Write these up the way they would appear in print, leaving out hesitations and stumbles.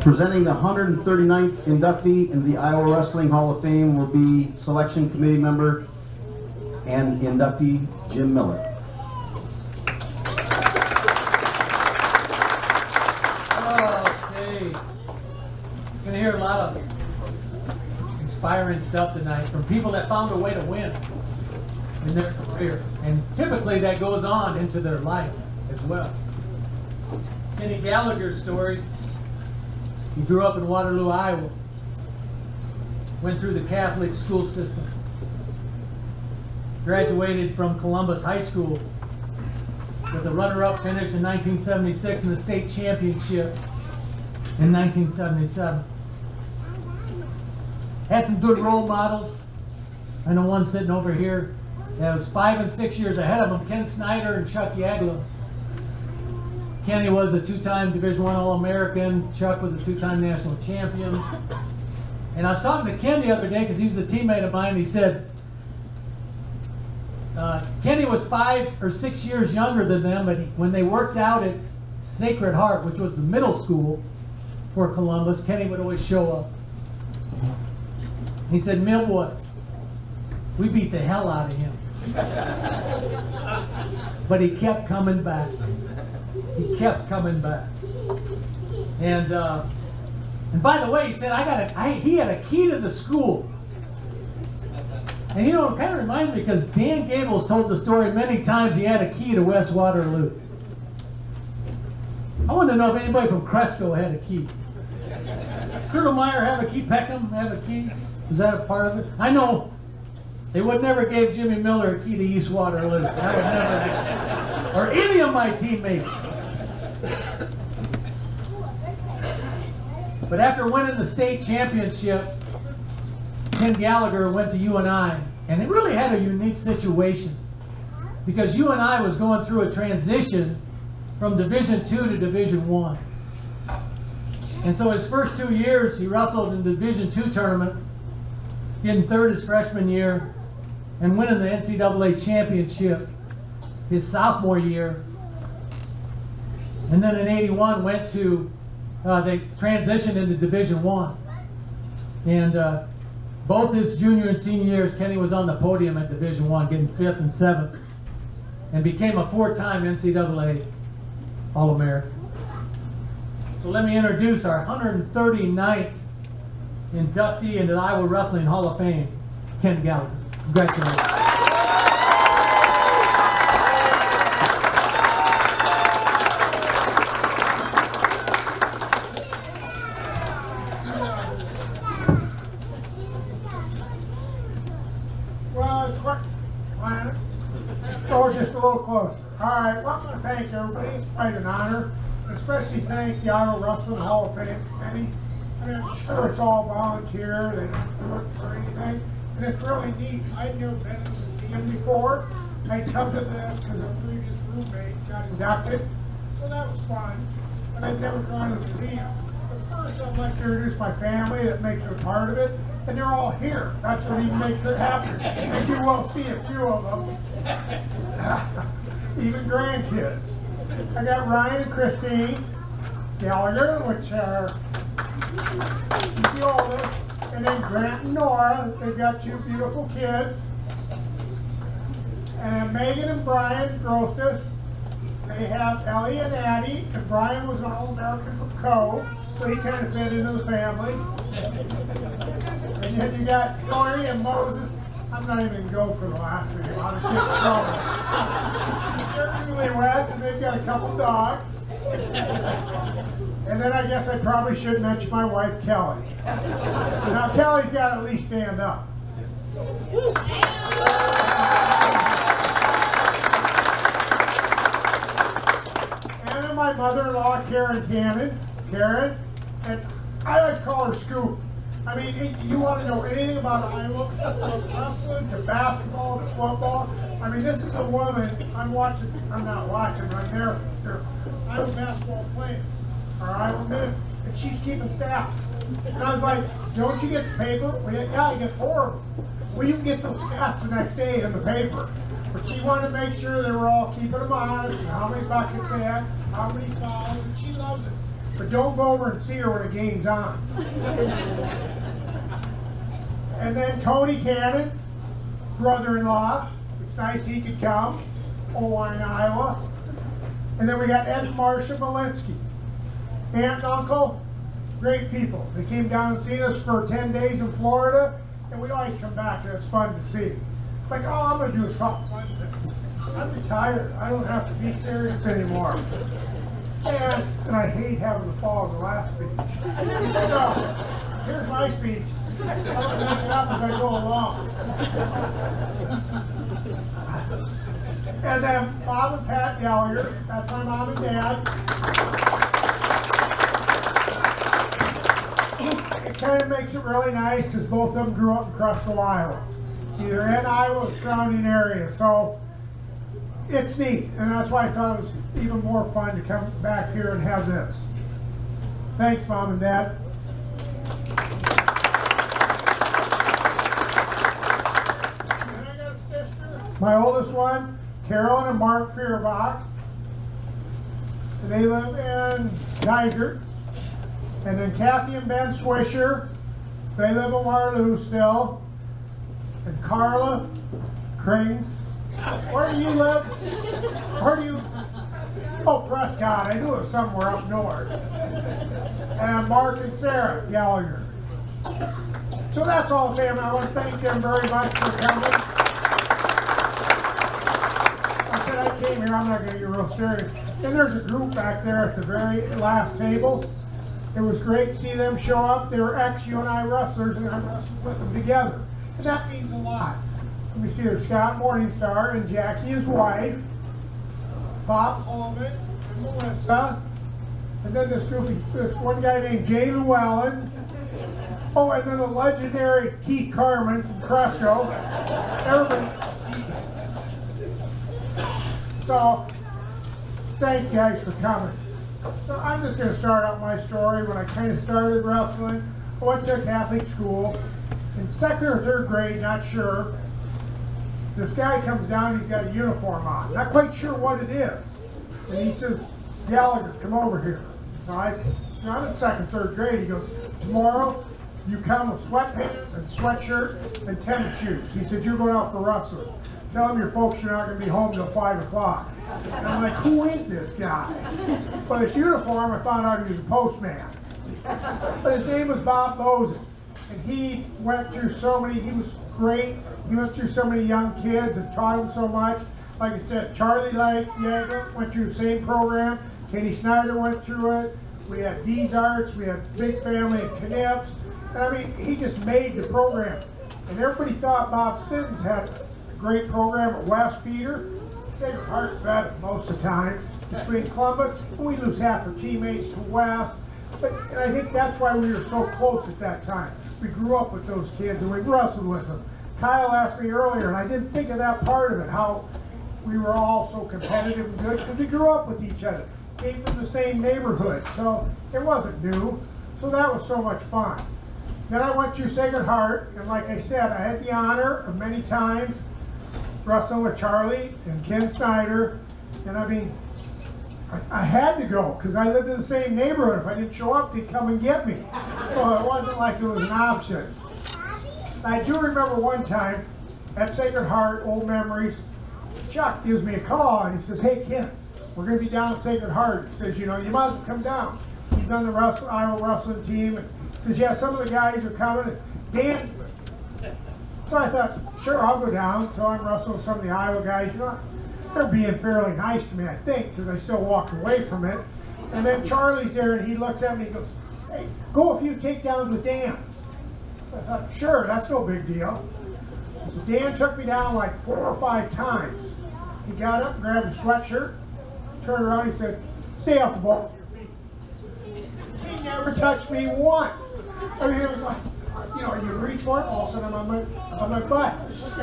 Presenting the 139th inductee into the Iowa Wrestling Hall of Fame will be selection committee member and inductee Jim Miller. Okay. You're gonna hear a lot of inspiring stuff tonight from people that found a way to win in their career, and typically that goes on into their life as well. Ken Gallagher's story. He grew up in Waterloo, Iowa. Went through the Catholic school system. Graduated from Columbus High School with a runner-up finish in 1976 and the state championship in 1977. Had some good role models. I know one sitting over here that was 5 and 6 years ahead of him, Ken Snyder and Chuck Yagler. Kenny was a two-time Division I All-American. Chuck was a two-time national champion. And I was talking to Ken the other day because he was a teammate of mine. He said, Kenny was 5 or 6 years younger than them, but when they worked out at Sacred Heart, which was the middle school for Columbus, Kenny would always show up. He said, Millwood, we beat the hell out of him. But he kept coming back. He kept coming back. And by the way, he said, he had a key to the school. And you know, it kind of reminds me because Dan Gables told the story many times he had a key to West Waterloo. I want to know if anybody from Cresco had a key. Colonel Meyer have a key? Peckham have a key? Was that a part of it? I know they would never give Jimmy Miller a key to East Waterloo. That would never happen. Or any of my teammates. But after winning the state championship, Ken Gallagher went to UNI, and it really had a unique situation because UNI was going through a transition from Division II to Division I. And so his first 2 years, he wrestled in the Division II tournament, getting third his freshman year, and winning the NCAA championship his sophomore year. And then in '81 went to, they transitioned into Division I. And both his junior and senior years, Kenny was on the podium at Division I, getting 5th and 7th, and became a 4-time NCAA All-American. So let me introduce our 139th inductee into the Iowa Wrestling Hall of Fame, Ken Gallagher. Congratulations. Well, it's quite just a little closer. All right, well, I want to thank everybody. It's quite an honor. Especially thank the Iowa Wrestling Hall of Fame Committee. I mean, I'm sure it's all volunteer. They don't do it for anything. And it's really neat. I'd never been in the museum before. I'd come to this because a previous roommate got inducted. So that was fun. But I'd never gone to the museum. But first, I'd like to introduce my family that makes it a part of it. And they're all here. That's what even makes it happier. And you will see a few of them. Even grandkids. I got Ryan and Christine Gallagher, which are the oldest, and then Grant and Nora. They've got 2 beautiful kids. And then Megan and Brian Grothus. They have Ellie and Addie, and Brian was an All-American for Co, so he kind of fit into the family. And then you got Hillary and Moses. I'm not even going to go for the last name. I'll just get going. They're newlyweds, and they've got a couple dogs. And then I guess I probably should mention my wife, Kelly. Now, Kelly's got to at least stand up. And then my mother-in-law, Karen Cannon. Karen, and I always call her Scoop. I mean, you want to know anything about Iowa, from wrestling to basketball to football. I mean, this is a woman, I'm not watching, but I'm there. Iowa basketball playing, or Iowa men, and she's keeping stats. And I was like, don't you get the paper? Well, yeah, I get 4 of them. Well, you can get those stats the next day in the paper. But she wanted to make sure they were all keeping them honest and how many buckets they had, how many fouls, and she loves it. But don't go over and see her when the game's on. And then Tony Cannon, brother-in-law. It's nice he could come. Owine, Iowa. And then we got Ed and Marcia Malinsky. Aunt and uncle, great people. They came down and seen us for 10 days in Florida, and we always come back, and it's fun to see. Like, all I'm going to do is talk fun things. I'm retired. I don't have to be serious anymore. And I hate having to follow the last speech. So, here's my speech. I'm going to make it up as I go along. And then Bob and Pat Gallagher, that's my mom and dad. It kind of makes it really nice because both of them grew up in Cresco, Iowa. Either in Iowa or surrounding areas. So it's neat, and that's why I thought it was even more fun to come back here and have this. Thanks, Mom and Dad. And I got a sister, my oldest one, Carolyn and Mark Feuerbach. They live in Geyser. And then Kathy and Ben Swisher, they live in Waterloo still. And Carla Krings. Where do you live? Where do you? Oh, Prescott. I knew it was somewhere up north. And Mark and Sarah Gallagher. So that's all, family. I want to thank them very much for coming. I said I came here. I'm not going to get real serious. And there's a group back there at the very last table. It was great to see them show up. They were ex-UNI wrestlers, and I wrestled with them together. And that means a lot. Let me see, there's Scott Morningstar and Jackie, his wife, Bob Holman, and Melissa, and then this one guy named Jay Llewellyn. Oh, and then the legendary Keith Carmen from Cresco. Everybody. So, thanks guys for coming. So I'm just going to start out my story. When I kind of started wrestling, I went to a Catholic school. In second or third grade, not sure, this guy comes down, he's got a uniform on. Not quite sure what it is. And he says, Gallagher, come over here. So I'm in second, third grade. He goes, tomorrow you come with sweatpants and sweatshirt and tennis shoes. He said, you're going out for wrestling. Tell him your folks you're not going to be home till 5 o'clock. And I'm like, who is this guy? But his uniform, I found out he was a postman. But his name was Bob Bozen. And he went through so many, he was great. He went through so many young kids and taught them so much. Like I said, Charlie Yeager went through the same program. Kenny Snyder went through it. We had D's Arts. We had Big Family at Knips. And I mean, he just made the program. And everybody thought Bob Siddons had a great program at West Peter. Sacred Heart fed it most of the time. Between Columbus, we lose half our teammates to West. And I think that's why we were so close at that time. We grew up with those kids and we wrestled with them. Kyle asked me earlier, and I didn't think of that part of it, how we were all so competitive and good, because we grew up with each other. Came from the same neighborhood, so it wasn't new. So that was so much fun. Then I went through Sacred Heart, and like I said, I had the honor of many times wrestling with Charlie and Ken Snyder. And I mean, I had to go because I lived in the same neighborhood. If I didn't show up, they'd come and get me. So it wasn't like it was an option. I do remember one time at Sacred Heart, old memories, Chuck gives me a call and he says, hey Ken, we're going to be down at Sacred Heart. He says, you know, you must come down. He's on the Iowa wrestling team. And he says, yeah, some of the guys are coming. And Dan's with me. So I thought, sure, I'll go down. So I'm wrestling with some of the Iowa guys. You know, they're being fairly nice to me, I think, because I still walked away from it. And then Charlie's there, and he looks at me and he goes, hey, go a few takedowns with Dan. I thought, sure, that's no big deal. So Dan took me down like 4 or 5 times. He got up, grabbed his sweatshirt, turned around, he said, stay off the balls of your feet. He never touched me once. I mean, it was like, you know, you reach for it, all of a sudden I'm on my butt.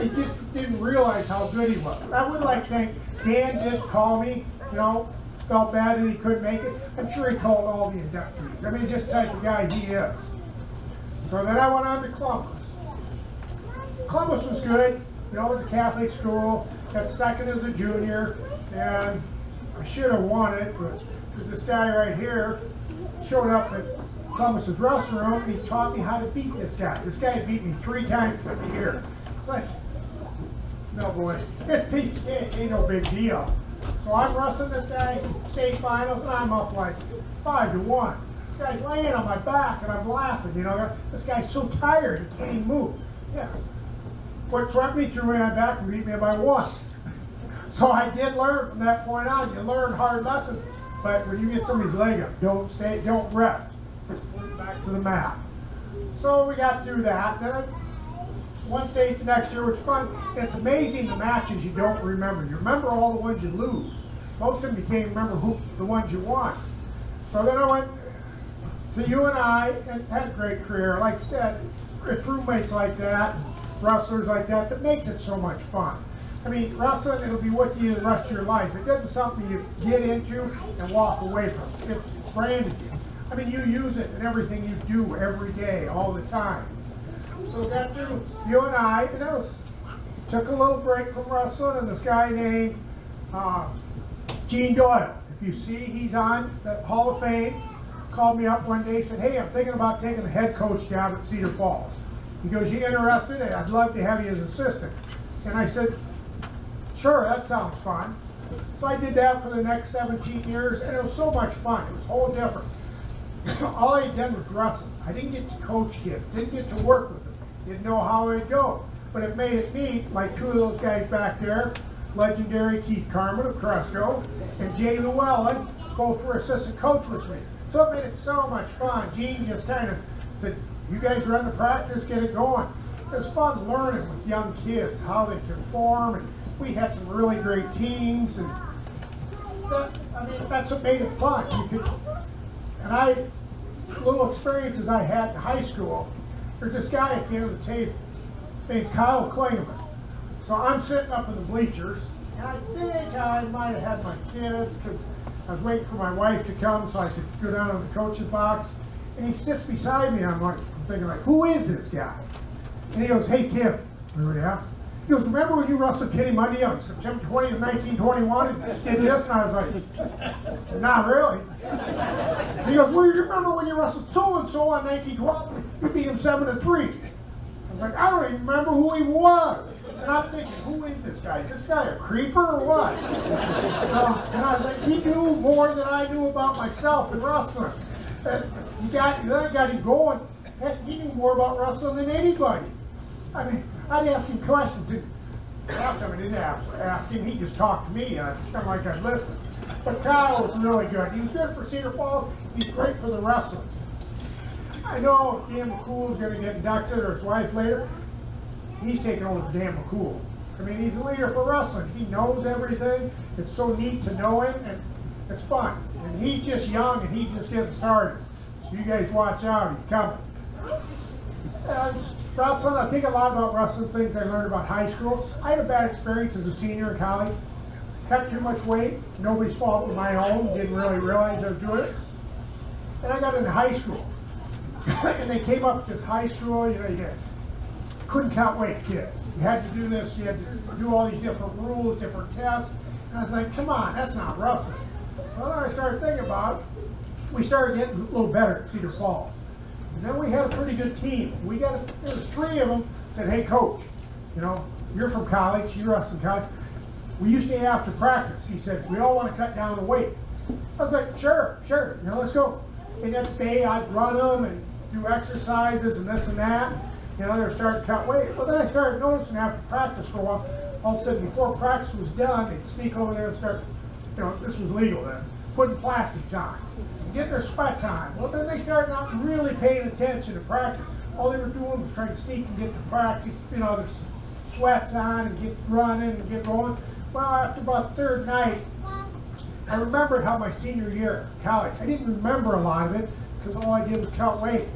He just didn't realize how good he was. I would like to think Dan did call me, you know, felt bad that he couldn't make it. I'm sure he called all the inductees. I mean, he's just the type of guy he is. So then I went on to Columbus. Columbus was good. You know, it was a Catholic school. got second as a junior, and I should have won it, but because this guy right here showed up at Thomas's restaurant and he taught me how to beat this guy. This guy beat me 3 times in the year. It's like, no boy, this piece of cake ain't no big deal. So I'm wrestling this guy, state finals, and I'm up like 5-1. This guy's laying on my back and I'm laughing, you know. This guy's so tired, he can't even move. Yeah. What swept me through my back and beat me by 1. So I did learn from that point on. You learn hard lessons, but when you get somebody's leg up, don't rest. Just put it back to the mat. So we got through that. Then I won state the next year, which was fun. And it's amazing the matches you don't remember. You remember all the ones you lose. Most of them you can't remember the ones you won. So then I went to UNI and had a great career. Like I said, it's roommates like that, wrestlers like that makes it so much fun. I mean, wrestling, it'll be with you the rest of your life. It isn't something you get into and walk away from. It's branded you. I mean, you use it in everything you do every day, all the time. So got to UNI, and it took a little break from wrestling, and this guy named Gene Doyle. If you see, he's on the Hall of Fame. Called me up one day and said, hey, I'm thinking about taking a head coach job at Cedar Falls. He goes, you interested? I'd love to have you as assistant. And I said, sure, that sounds fun. So I did that for the next 17 years, and it was so much fun. It was whole different. All I did was wrestle. I didn't get to coach kids, didn't get to work with them, didn't know how it'd go. But it made it neat, like 2 of those guys back there, legendary Keith Carmen of Cresco, and Jay Llewellyn, both were assistant coach with me. So it made it so much fun. Gene just kind of said, you guys run the practice, get it going. It was fun learning with young kids how they conform, and we had some really great teams, and that's what made it fun. Little experiences I had in high school, there's this guy at the end of the table. His name's Kyle Klingeman. So I'm sitting up in the bleachers, and I think I might have had my kids, because I was waiting for my wife to come so I could go down to the coach's box. And he sits beside me, and I'm thinking, who is this guy? And he goes, hey, Kim. I go, yeah. He goes, remember when you wrestled Kenny Monday on September 20th, 1921, and did this? And I was like, not really. He goes, well, you remember when you wrestled so-and-so on 1912? You beat him 7-3. I was like, I don't even remember who he was. And I'm thinking, who is this guy? Is this guy a creeper or what? And I was like, he knew more than I knew about myself in wrestling. And then I got him going. Heck, he knew more about wrestling than anybody. I mean, I'd ask him questions. And half the time I didn't ask him. He just talked to me, and I'm like, I'd listen. But Kyle was really good. He was good for Cedar Falls. He's great for the wrestling. I know Dan McCool's going to get inducted, or his wife later. He's taking over for Dan McCool. I mean, he's a leader for wrestling. He knows everything. It's so neat to know him, and it's fun. And he's just young, and he's just getting started. So you guys watch out. He's coming. Wrestling, I think a lot about wrestling things I learned about high school. I had a bad experience as a senior in college. Cut too much weight. Nobody's fault but my own. Didn't really realize I was doing it. And I got into high school. And they came up with this high school, you couldn't count weight, kids. You had to do this, you had to do all these different rules, different tests. And I was like, come on, that's not wrestling. Well, then I started thinking about it. We started getting a little better at Cedar Falls. And then we had a pretty good team. There was 3 of them said, hey, coach, you're from college, you wrestle in college. We used to after practice. He said, we all want to cut down the weight. I was like, sure, let's go. And that day I'd run them and do exercises and this and that. They were starting to cut weight. Well, then I started noticing after practice for a while, all of a sudden before practice was done, they'd sneak over there and start, this was legal then, putting plastics on, and getting their sweats on. Well, then they started not really paying attention to practice. All they were doing was trying to sneak and get to practice, their sweats on and get running and get going. Well, after about the 3rd night, I remembered how my senior year at college, I didn't remember a lot of it because all I did was count weight.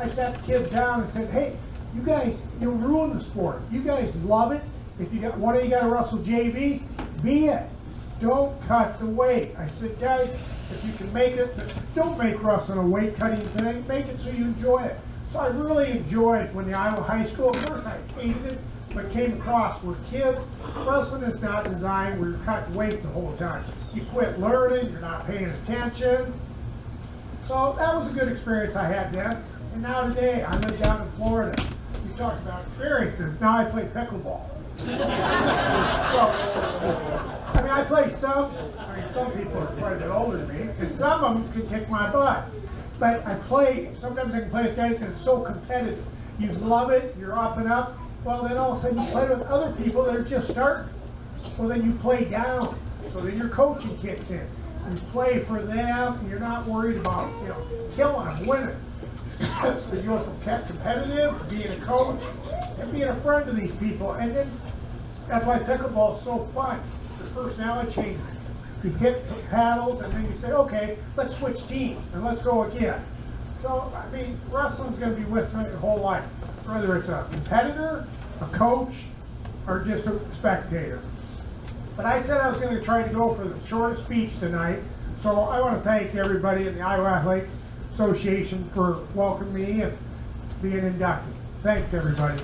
I sat the kids down and said, hey, you guys, you ruin the sport. You guys love it. If you got one of you got to wrestle JV, be it. Don't cut the weight. I said, guys, if you can make it, don't make wrestling a weight cutting thing. Make it so you enjoy it. So I really enjoyed when the Iowa High School, of course I hated it, but came across where kids, wrestling is not designed where you're cutting weight the whole time. You quit learning, you're not paying attention. So that was a good experience I had then. And now today, I live down in Florida. You talk about experiences. Now I play pickleball. I play some people are quite a bit older than me, and some of them can kick my butt. But I play, sometimes I can play with guys and it's so competitive. You love it, you're up and up. Well, then all of a sudden you play with other people that are just starting. Well, then you play down. So then your coaching kicks in. You play for them, and you're not worried about, killing them, winning. So you go from competitive to being a coach and being a friend to these people. And then that's why pickleball is so fun. The personality changes. You hit the paddles and then you say, okay, let's switch teams and let's go again. So, wrestling's going to be with you your whole life. Whether it's a competitor, a coach, or just a spectator. But I said I was going to try to go for the shortest speech tonight. So I want to thank everybody in the Iowa Athletic Association for welcoming me and being inducted. Thanks, everybody.